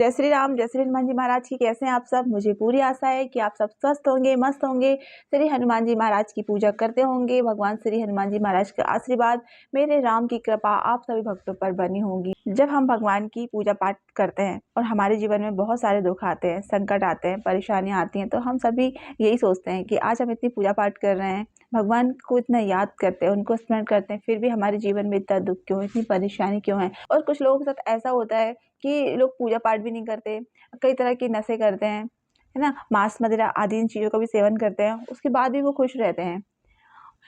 जय श्री राम, जय श्री हनुमान जी महाराज की। कैसे हैं आप सब? मुझे पूरी आशा है कि आप सब स्वस्थ होंगे, मस्त होंगे, श्री हनुमान जी महाराज की पूजा करते होंगे। भगवान श्री हनुमान जी महाराज का आशीर्वाद, मेरे राम की कृपा आप सभी भक्तों पर बनी होगी। जब हम भगवान की पूजा पाठ करते हैं और हमारे जीवन में बहुत सारे दुख आते हैं, संकट आते हैं, परेशानियां आती हैं, तो हम सभी यही सोचते हैं कि आज हम इतनी पूजा पाठ कर रहे हैं, भगवान को इतना याद करते हैं, उनको स्मरण करते हैं, फिर भी हमारे जीवन में इतना दुख क्यों, इतनी परेशानी क्यों है। और कुछ लोगों के साथ ऐसा होता है कि लोग पूजा पाठ भी नहीं करते, कई तरह के नशे करते हैं, है ना, मांस मदिरा आदि इन चीज़ों का भी सेवन करते हैं, उसके बाद भी वो खुश रहते हैं,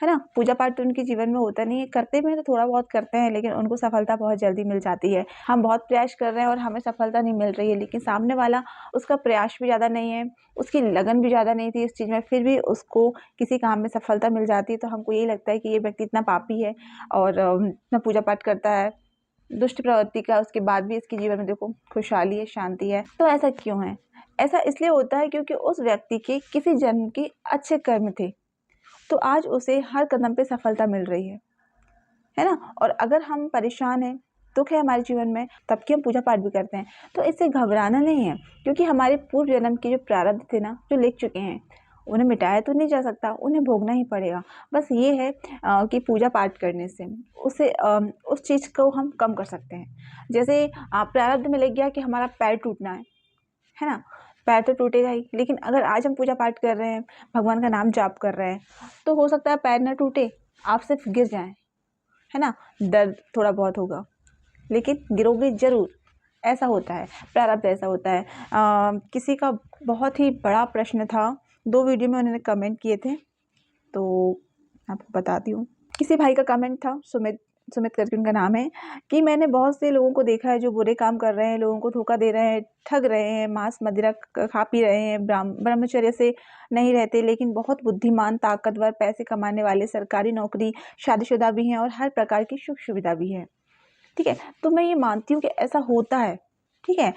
है ना। पूजा पाठ तो उनके जीवन में होता नहीं है, करते भी हैं तो थोड़ा बहुत करते हैं, लेकिन उनको सफलता बहुत जल्दी मिल जाती है। हम बहुत प्रयास कर रहे हैं और हमें सफलता नहीं मिल रही है, लेकिन सामने वाला, उसका प्रयास भी ज़्यादा नहीं है, उसकी लगन भी ज़्यादा नहीं थी इस चीज़ में, फिर भी उसको किसी काम में सफलता मिल जाती है, तो हमको यही लगता है कि ये व्यक्ति इतना पापी है और इतना पूजा पाठ करता है, दुष्ट प्रवृत्ति का, उसके बाद भी इसके जीवन में देखो खुशहाली है, शांति है। तो ऐसा क्यों है? ऐसा इसलिए होता है क्योंकि उस व्यक्ति के किसी जन्म के अच्छे कर्म थे, तो आज उसे हर कदम पे सफलता मिल रही है ना। और अगर हम परेशान हैं, दुख है हमारे जीवन में, तब की हम पूजा पाठ भी करते हैं, तो इससे घबराना नहीं है, क्योंकि हमारे पूर्व जन्म के जो प्रारब्ध थे ना, जो लिख चुके हैं, उन्हें मिटाया तो नहीं जा सकता, उन्हें भोगना ही पड़ेगा। बस ये है कि पूजा पाठ करने से उसे उस चीज़ को हम कम कर सकते हैं। जैसे प्रारब्ध में लिख गया कि हमारा पैर टूटना है ना, पैर तो टूटेगा ही, लेकिन अगर आज हम पूजा पाठ कर रहे हैं, भगवान का नाम जाप कर रहे हैं, तो हो सकता है पैर न टूटे, आप सिर्फ गिर जाएं, है ना, दर्द थोड़ा बहुत होगा, लेकिन गिरोगे जरूर। ऐसा होता है, प्रारब्ध ऐसा होता है। किसी का बहुत ही बड़ा प्रश्न था, 2 वीडियो में उन्होंने कमेंट किए थे, तो आपको बताती हूँ। किसी भाई का कमेंट था, सुमित करके उनका नाम है, कि मैंने बहुत से लोगों को देखा है जो बुरे काम कर रहे हैं, लोगों को धोखा दे रहे हैं, ठग रहे हैं, मांस मदिरा खा पी रहे हैं, ब्रह्मचर्य से नहीं रहते, लेकिन बहुत बुद्धिमान, ताकतवर, पैसे कमाने वाले, सरकारी नौकरी, शादीशुदा भी हैं और हर प्रकार की सुख सुविधा भी है। ठीक है, तो मैं ये मानती हूँ कि ऐसा होता है। ठीक है,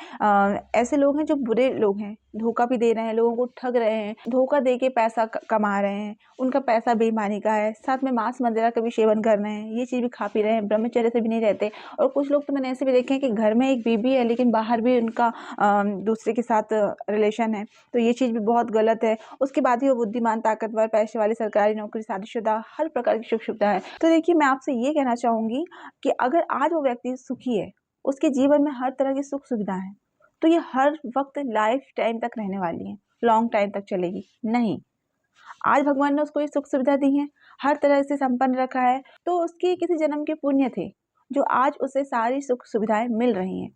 ऐसे लोग हैं जो बुरे लोग हैं, धोखा भी दे रहे हैं, लोगों को ठग रहे हैं, धोखा दे के पैसा कमा रहे हैं, उनका पैसा बेईमानी का है, साथ में मांस मदिरा का भी सेवन कर रहे हैं, ये चीज़ भी खा पी रहे हैं, ब्रह्मचर्य से भी नहीं रहते। और कुछ लोग तो मैंने ऐसे भी देखे हैं कि घर में एक बीबी है, लेकिन बाहर भी उनका दूसरे के साथ रिलेशन है, तो ये चीज़ भी बहुत गलत है। उसके बाद ही वो बुद्धिमान, ताकतवर, पैसे वाली, सरकारी नौकरी, शादीशुदा, हर प्रकार की सुख सुविधा है। तो देखिए, मैं आपसे ये कहना चाहूँगी कि अगर आज वो व्यक्ति सुखी है, उसके जीवन में हर तरह की सुख सुविधा है, तो ये हर वक्त लाइफ टाइम तक रहने वाली है, लॉन्ग टाइम तक चलेगी नहीं। आज भगवान ने उसको ये सुख सुविधा दी है, हर तरह से संपन्न रखा है, तो उसके किसी जन्म के पुण्य थे जो आज उसे सारी सुख सुविधाएं मिल रही हैं।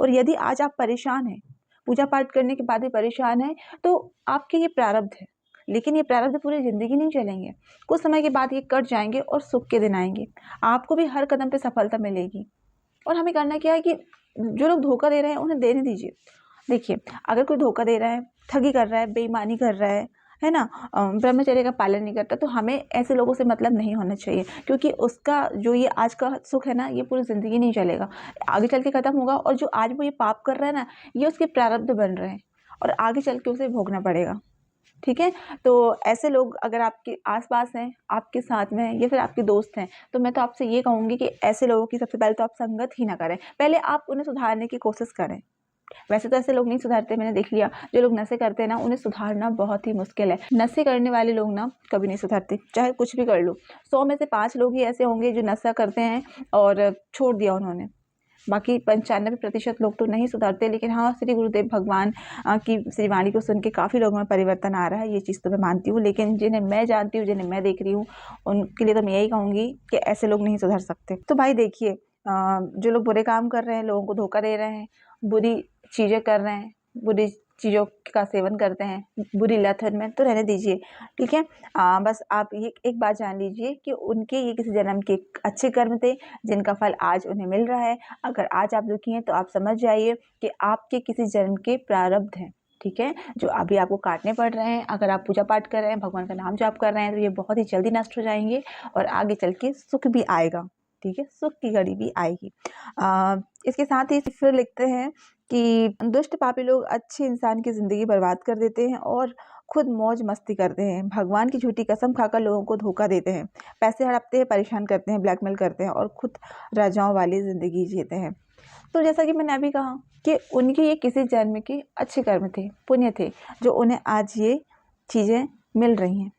और यदि आज आप परेशान हैं, पूजा पाठ करने के बाद भी परेशान हैं, तो आपके ये प्रारब्ध है, लेकिन ये प्रारब्ध पूरी जिंदगी नहीं चलेंगे, कुछ समय के बाद ये कट जाएंगे और सुख के दिन आएंगे, आपको भी हर कदम पे सफलता मिलेगी। और हमें करना क्या है कि जो लोग धोखा दे रहे हैं उन्हें देने दीजिए। देखिए, अगर कोई धोखा दे रहा है, ठगी कर रहा है, बेईमानी कर रहा है ना, ब्रह्मचर्य का पालन नहीं करता, तो हमें ऐसे लोगों से मतलब नहीं होना चाहिए, क्योंकि उसका जो ये आज का सुख है ना, ये पूरी ज़िंदगी नहीं चलेगा, आगे चल के ख़त्म होगा। और जो आज वो ये पाप कर रहा है ना, ये उसके प्रारब्ध बन रहे हैं और आगे चल के उसे भोगना पड़ेगा। ठीक है, तो ऐसे लोग अगर आपके आसपास हैं, आपके साथ में हैं, या फिर आपके दोस्त हैं, तो मैं तो आपसे ये कहूँगी कि ऐसे लोगों की सबसे पहले तो आप संगत ही ना करें, पहले आप उन्हें सुधारने की कोशिश करें। वैसे तो ऐसे लोग नहीं सुधरते, मैंने देख लिया, जो लोग नशे करते हैं ना, उन्हें सुधारना बहुत ही मुश्किल है। नशे करने वाले लोग ना कभी नहीं सुधरते, चाहे कुछ भी कर लो। 100 में से 5 लोग ही ऐसे होंगे जो नशा करते हैं और छोड़ दिया उन्होंने, बाकी 95% लोग तो नहीं सुधरते। लेकिन हाँ, श्री गुरुदेव भगवान की श्री वाणी को सुन के काफ़ी लोगों में परिवर्तन आ रहा है, ये चीज़ तो मैं मानती हूँ। लेकिन जिन्हें मैं जानती हूँ, जिन्हें मैं देख रही हूँ, उनके लिए तो मैं यही कहूँगी कि ऐसे लोग नहीं सुधर सकते। तो भाई देखिए, जो लोग बुरे काम कर रहे हैं, लोगों को धोखा दे रहे हैं, बुरी चीज़ें कर रहे हैं, बुरी चीज़ों का सेवन करते हैं, बुरी लत है उनमें, तो रहने दीजिए। ठीक है, बस आप ये एक बात जान लीजिए कि उनके ये किसी जन्म के अच्छे कर्म थे, जिनका फल आज उन्हें मिल रहा है। अगर आज आप दुखी हैं, तो आप समझ जाइए कि आपके किसी जन्म के प्रारब्ध हैं, ठीक है, जो अभी आपको काटने पड़ रहे हैं। अगर आप पूजा पाठ कर रहे हैं, भगवान का नाम जाप कर रहे हैं, तो ये बहुत ही जल्दी नष्ट हो जाएंगे और आगे चल के सुख भी आएगा। ठीक है, सुख की घड़ी भी आएगी। इसके साथ ही फिर लिखते हैं कि दुष्ट पापी लोग अच्छे इंसान की ज़िंदगी बर्बाद कर देते हैं और खुद मौज मस्ती करते हैं, भगवान की झूठी कसम खाकर लोगों को धोखा देते हैं, पैसे हड़पते हैं, परेशान करते हैं, ब्लैकमेल करते हैं और खुद राजाओं वाली ज़िंदगी जीते हैं। तो जैसा कि मैंने अभी कहा कि उनके ये किसी जन्म के अच्छे कर्म थे, पुण्य थे, जो उन्हें आज ये चीज़ें मिल रही हैं।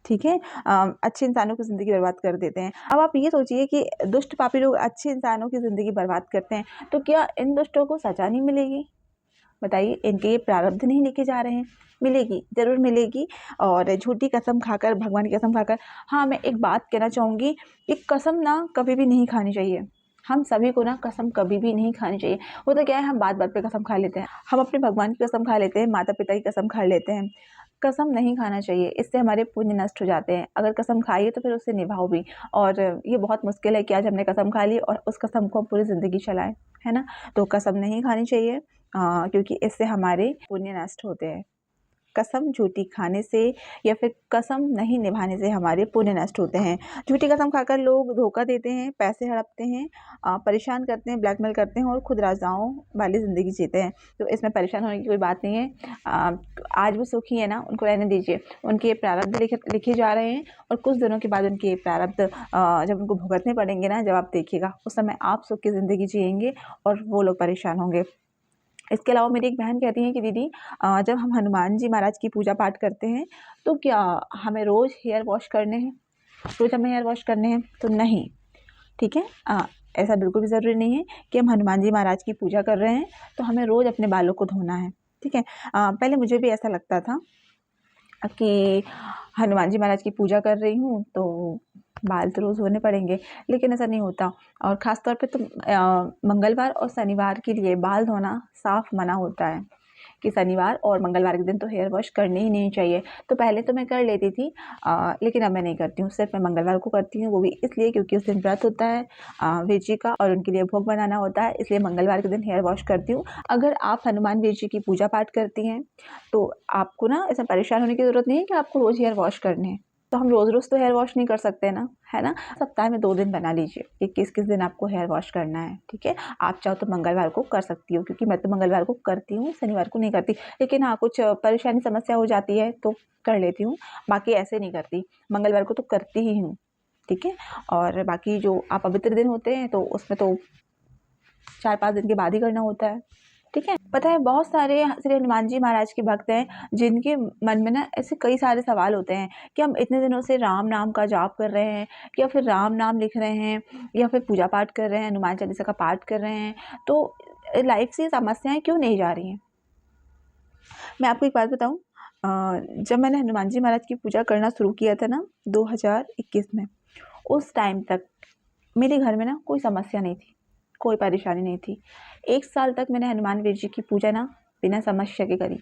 ठीक है, अच्छे इंसानों की ज़िंदगी बर्बाद कर देते हैं। अब आप ये सोचिए कि दुष्ट पापी लोग अच्छे इंसानों की ज़िंदगी बर्बाद करते हैं, तो क्या इन दुष्टों को सज़ा नहीं मिलेगी? बताइए, इनके ये प्रारब्ध नहीं लेके जा रहे हैं? मिलेगी, ज़रूर मिलेगी। और झूठी कसम खाकर, भगवान की कसम खाकर, हाँ, मैं एक बात कहना चाहूँगी, एक कसम ना कभी भी नहीं खानी चाहिए। हम सभी को ना कसम कभी भी नहीं खानी चाहिए। होता क्या है, हम बात-बात पे कसम खा लेते हैं। हम अपने भगवान की कसम खा लेते हैं, माता-पिता की कसम खा लेते हैं। कसम नहीं खाना चाहिए, इससे हमारे पुण्य नष्ट हो जाते हैं। अगर कसम खाई है तो फिर उसे निभाओ भी। और ये बहुत मुश्किल है कि आज हमने कसम खा ली और उस कसम को हम पूरी ज़िंदगी चलाएँ, है ना? तो कसम नहीं खानी चाहिए, क्योंकि इससे हमारे पुण्य नष्ट होते हैं। कसम झूठी खाने से या फिर कसम नहीं निभाने से हमारे पुण्य नष्ट होते हैं। झूठी कसम खाकर लोग धोखा देते हैं, पैसे हड़पते हैं, परेशान करते हैं, ब्लैकमेल करते हैं और खुद राजाओं वाली ज़िंदगी जीते हैं। तो इसमें परेशान होने की कोई बात नहीं है। आज वो सुखी है ना, उनको रहने दीजिए। उनके प्रारब्ध लिखे जा रहे हैं और कुछ दिनों के बाद उनके प्रारब्ध जब उनको भुगतने पड़ेंगे ना, जब आप देखिएगा, उस समय आप सुख की ज़िंदगी जिएँगे और वो लोग परेशान होंगे। इसके अलावा मेरी एक बहन कहती हैं कि दीदी, जब हम हनुमान जी महाराज की पूजा पाठ करते हैं तो क्या हमें रोज़ हेयर वॉश करने हैं? रोज़ हमें हेयर वॉश करने हैं? तो नहीं, ठीक है? ऐसा बिल्कुल भी ज़रूरी नहीं है कि हम हनुमान जी महाराज की पूजा कर रहे हैं तो हमें रोज़ अपने बालों को धोना है, ठीक है? पहले मुझे भी ऐसा लगता था कि हनुमान जी महाराज की पूजा कर रही हूँ तो बाल तो रोज़ धोने पड़ेंगे, लेकिन ऐसा नहीं होता। और ख़ास तौर पे तो मंगलवार और शनिवार के लिए बाल धोना साफ़ मना होता है कि शनिवार और मंगलवार के दिन तो हेयर वॉश करनी ही नहीं चाहिए। तो पहले तो मैं कर लेती थी, लेकिन अब मैं नहीं करती हूँ। सिर्फ मैं मंगलवार को करती हूँ, वो भी इसलिए क्योंकि उस दिन व्रत होता है वीर जी का और उनके लिए भोग बनाना होता है, इसलिए मंगलवार के दिन हेयर वॉश करती हूँ। अगर आप हनुमान वीर जी की पूजा पाठ करती हैं तो आपको ना ऐसा परेशान होने की ज़रूरत नहीं है कि आपको रोज़ हेयर वॉश करने हैं। तो हम रोज़-रोज़ तो हेयर वॉश नहीं कर सकते ना, है ना? सप्ताह में 2 दिन बना लीजिए कि किस-किस दिन आपको हेयर वॉश करना है, ठीक है? आप चाहो तो मंगलवार को कर सकती हो, क्योंकि मैं तो मंगलवार को करती हूँ, शनिवार को नहीं करती। लेकिन हाँ, कुछ परेशानी समस्या हो जाती है तो कर लेती हूँ, बाकी ऐसे नहीं करती। मंगलवार को तो करती ही हूँ, ठीक है? और बाकी जो अपवित्र दिन होते हैं तो उसमें तो 4-5 दिन के बाद ही करना होता है, ठीक है? पता है, बहुत सारे श्री हनुमान जी महाराज के भक्त हैं जिनके मन में ना ऐसे कई सारे सवाल होते हैं कि हम इतने दिनों से राम नाम का जाप कर रहे हैं या फिर राम नाम लिख रहे हैं या फिर पूजा पाठ कर रहे हैं, हनुमान चालीसा का पाठ कर रहे हैं, तो लाइफ से समस्याएं क्यों नहीं जा रही हैं? मैं आपको एक बात बताऊं, जब मैंने हनुमान जी महाराज की पूजा करना शुरू किया था ना 2021 में, उस टाइम तक मेरे घर में ना कोई समस्या नहीं थी, कोई परेशानी नहीं थी। 1 साल तक मैंने हनुमान वीर जी की पूजा ना बिना समस्या के करी।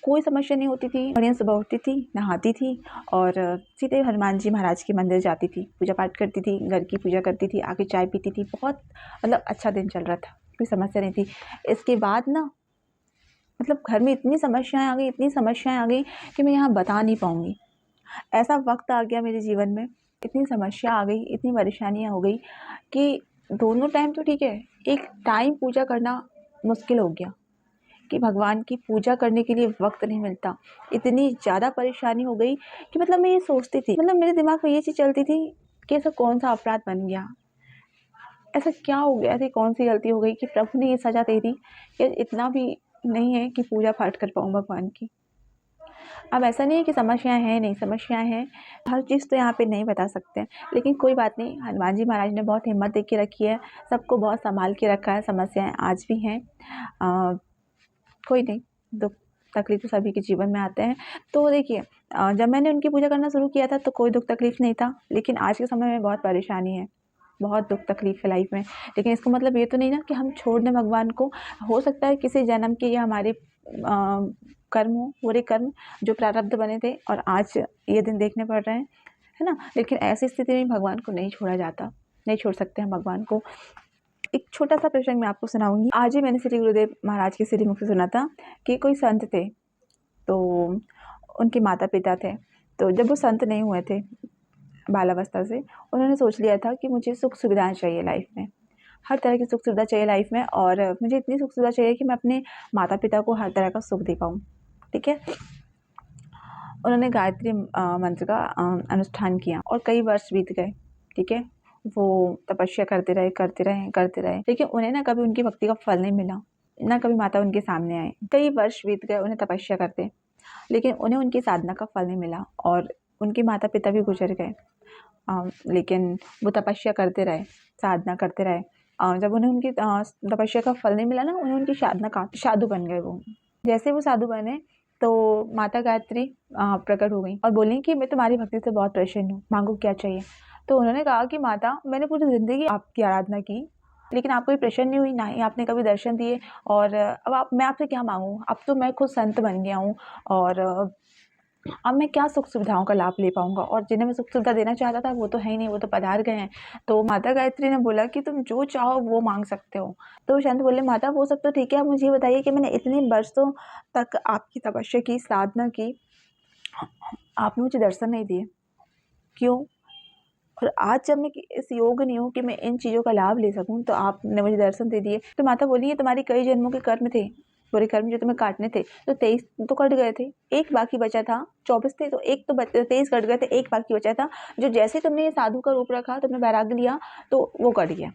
कोई समस्या नहीं होती थी, बढ़िया सुबह उठती थी, नहाती थी और सीधे हनुमान जी महाराज के मंदिर जाती थी, पूजा पाठ करती थी, घर की पूजा करती थी, आके चाय पीती थी। बहुत मतलब अच्छा दिन चल रहा था, कोई समस्या नहीं थी। इसके बाद ना मतलब घर में इतनी समस्याएँ आ गई, इतनी समस्याएँ आ गई कि मैं यहाँ बता नहीं पाऊँगी। ऐसा वक़्त आ गया मेरे जीवन में, इतनी समस्या आ गई, इतनी परेशानियाँ हो गई कि दोनों टाइम तो ठीक है, एक टाइम पूजा करना मुश्किल हो गया कि भगवान की पूजा करने के लिए वक़्त नहीं मिलता। इतनी ज़्यादा परेशानी हो गई कि मतलब मैं ये सोचती थी, मतलब मेरे दिमाग में ये चीज़ चलती थी कि ऐसा कौन-सा अपराध बन गया? ऐसा क्या हो गया? ऐसी कौन-सी गलती हो गई कि प्रभु ने ये सज़ा दे दी कि इतना भी नहीं है कि पूजा पाठ कर पाऊँ भगवान की। अब ऐसा नहीं है कि समस्याएँ हैं नहीं, समस्याएँ हैं। हर चीज़ तो यहाँ पे नहीं बता सकते हैं, लेकिन कोई बात नहीं, हनुमान जी महाराज ने बहुत हिम्मत दे के रखी है, सबको बहुत सँभाल के रखा है, समस्याएँ आज भी हैं। कोई नहीं, दुःख तकलीफ़ तो सभी के जीवन में आते हैं। तो देखिए, जब मैंने उनकी पूजा करना शुरू किया था तो कोई दुःख तकलीफ़ नहीं था, लेकिन आज के समय में बहुत परेशानी है, बहुत दुःख तकलीफ़ है लाइफ़ में। लेकिन इसका मतलब ये तो नहीं ना कि हम छोड़ दें भगवान को। हो सकता है किसी जन्म के या हमारे कर्म हो, बुरे कर्म जो प्रारब्ध बने थे और आज ये दिन देखने पड़ रहे हैं, है ना? लेकिन ऐसी स्थिति में भगवान को नहीं छोड़ा जाता, नहीं छोड़ सकते हम भगवान को। एक छोटा-सा प्रसंग मैं आपको सुनाऊँगी। आज ही मैंने श्री गुरुदेव महाराज के श्रीमुख से सुना था कि कोई संत थे, तो उनके माता-पिता थे। तो जब वो संत नहीं हुए थे बालावस्था से, उन्होंने सोच लिया था कि मुझे सुख-सुविधाएँ चाहिए लाइफ़ में। हर तरह की सुख-सुविधा चाहिए लाइफ़ में और मुझे इतनी सुख-सुविधा चाहिए कि मैं अपने माता-पिता को हर तरह का सुख दे पाऊँ, ठीक है? उन्होंने गायत्री मंत्र का अनुष्ठान किया और कई वर्ष बीत गए, ठीक है? वो तपस्या करते रहे, लेकिन उन्हें ना कभी उनकी भक्ति का फल नहीं मिला, ना कभी माता उनके सामने आई। कई वर्ष बीत गए उन्हें तपस्या करते, लेकिन उन्हें उनकी साधना का फल नहीं मिला और उनके माता पिता भी गुजर गए। लेकिन वो तपस्या करते रहे, साधना करते रहे। जब उन्हें उनकी तपस्या का फल नहीं मिला ना, उन्हें उनकी साधना का साधु बन गए वो। जैसे वो साधु बने तो माता गायत्री प्रकट हो गई और बोली कि मैं तुम्हारी भक्ति से बहुत प्रसन्न हूँ, मांगो क्या चाहिए। तो उन्होंने कहा कि माता, मैंने पूरी ज़िंदगी आपकी आराधना की, लेकिन आप कोई प्रसन्न नहीं हुई, ना ही आपने कभी दर्शन दिए, और अब मैं आपसे क्या मांगूँ? अब तो मैं खुद संत बन गया हूँ और अब मैं क्या सुख सुविधाओं का लाभ ले पाऊँगा, और जिन्हें मैं सुख सुविधा देना चाहता था वो तो है ही नहीं, वो तो पधार गए हैं। तो माता गायत्री ने बोला कि तुम जो चाहो वो मांग सकते हो। तो संत बोले, माता वो सब तो ठीक है, आप मुझे ये बताइए कि मैंने इतने वर्षों तक आपकी तपस्या की, साधना की, आपने मुझे दर्शन नहीं दिए, क्यों? और आज जब मैं इस योग नहीं हूँ कि मैं इन चीज़ों का लाभ ले सकूँ, तो आपने मुझे दर्शन दे दिए। तो माता बोली, ये तुम्हारी कई जन्मों के कर्म थे, बुरे कर्म जो तुम्हें काटने थे, तो 23 तो कट गए थे, एक बाकी बचा था। 24 थे तो एक तो 23 कट गए थे, एक बाकी बचा था, जो जैसे तुमने ये साधु का रूप रखा, तुमने वैराग्य लिया, तो वो कट गया।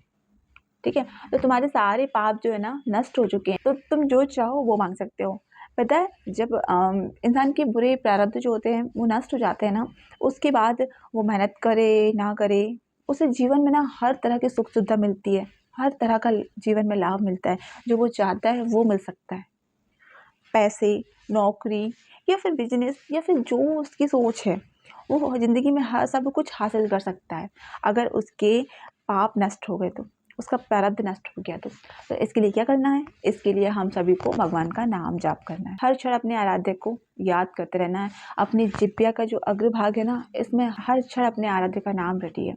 ठीक है, तो तुम्हारे सारे पाप जो है ना नष्ट हो चुके हैं, तो तुम जो चाहो वो मांग सकते हो। पता है, जब इंसान के बुरे प्रारब्ध जो होते हैं वो नष्ट हो जाते हैं ना, उसके बाद वो मेहनत करे ना करे, उसे जीवन में ना हर तरह की सुख सुविधा मिलती है, हर तरह का जीवन में लाभ मिलता है, जो वो चाहता है वो मिल सकता है। पैसे, नौकरी या फिर बिजनेस या फिर जो उसकी सोच है, वो ज़िंदगी में हर सब कुछ हासिल कर सकता है, अगर उसके पाप नष्ट हो गए तो, उसका प्रारब्ध नष्ट हो गया तो इसके लिए क्या करना है? इसके लिए हम सभी को भगवान का नाम जाप करना है, हर क्षण अपने आराध्य को याद करते रहना है। अपनी जिह्वा का जो अग्रभाग है ना, इसमें हर क्षण अपने आराध्य का नाम रटिए।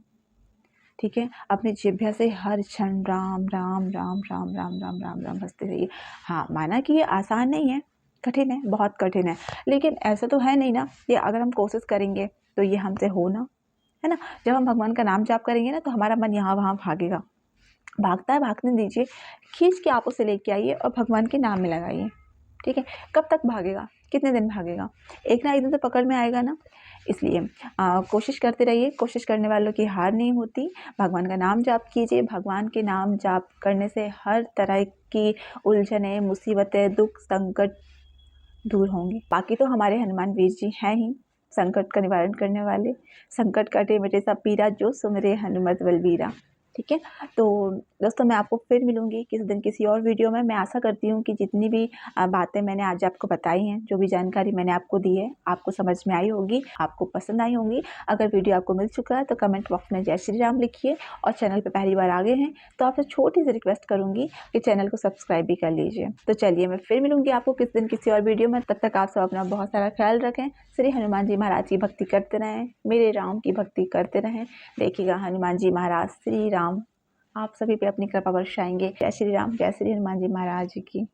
ठीक है, अपनी जिह्वा से हर क्षण राम राम राम राम राम राम राम राम हंसते रहिए। हाँ, माना कि ये आसान नहीं है, कठिन है, बहुत कठिन है, लेकिन ऐसा तो है नहीं ना ये अगर हम कोशिश करेंगे तो ये हमसे हो ना, है ना। जब हम भगवान का नाम जाप करेंगे ना, तो हमारा मन यहाँ वहाँ भागेगा, भागता है, भागने दीजिए, खींच के आप उसे लेके आइए और भगवान के नाम में लगाइए। ठीक है, कब तक भागेगा, कितने दिन भागेगा, एक ना एक दिन तो पकड़ में आएगा ना। इसलिए कोशिश करते रहिए, कोशिश करने वालों की हार नहीं होती। भगवान का नाम जाप कीजिए, भगवान के नाम जाप करने से हर तरह की उलझनें, मुसीबतें, दुख, संकट दूर होंगे। बाकी तो हमारे हनुमान वीर जी हैं ही संकट का निवारण करने वाले। संकट काटे मिटे सब पीरा, जो सुमिरे हनुमत बलबीरा। ठीक है, तो दोस्तों मैं आपको फिर मिलूंगी किसी दिन किसी और वीडियो में। मैं आशा करती हूँ कि जितनी भी बातें मैंने आज आपको बताई हैं, जो भी जानकारी मैंने आपको दी है, आपको समझ में आई होगी, आपको पसंद आई होंगी। अगर वीडियो आपको मिल चुका है तो कमेंट बॉक्स में जय श्री राम लिखिए, और चैनल पर पहली बार आ गए हैं तो आपसे छोटी सी रिक्वेस्ट करूँगी कि चैनल को सब्सक्राइब भी कर लीजिए। तो चलिए मैं फिर मिलूंगी आपको किसी दिन किसी और वीडियो में। तब तक आप सब अपना बहुत सारा ख्याल रखें। श्री हनुमान जी महाराज की भक्ति करते रहें, मेरे राम की भक्ति करते रहें। देखिएगा हनुमान जी महाराज श्री राम आप सभी पे अपनी कृपा बरसाएंगे। जय श्री राम, जय श्री हनुमान जी महाराज की।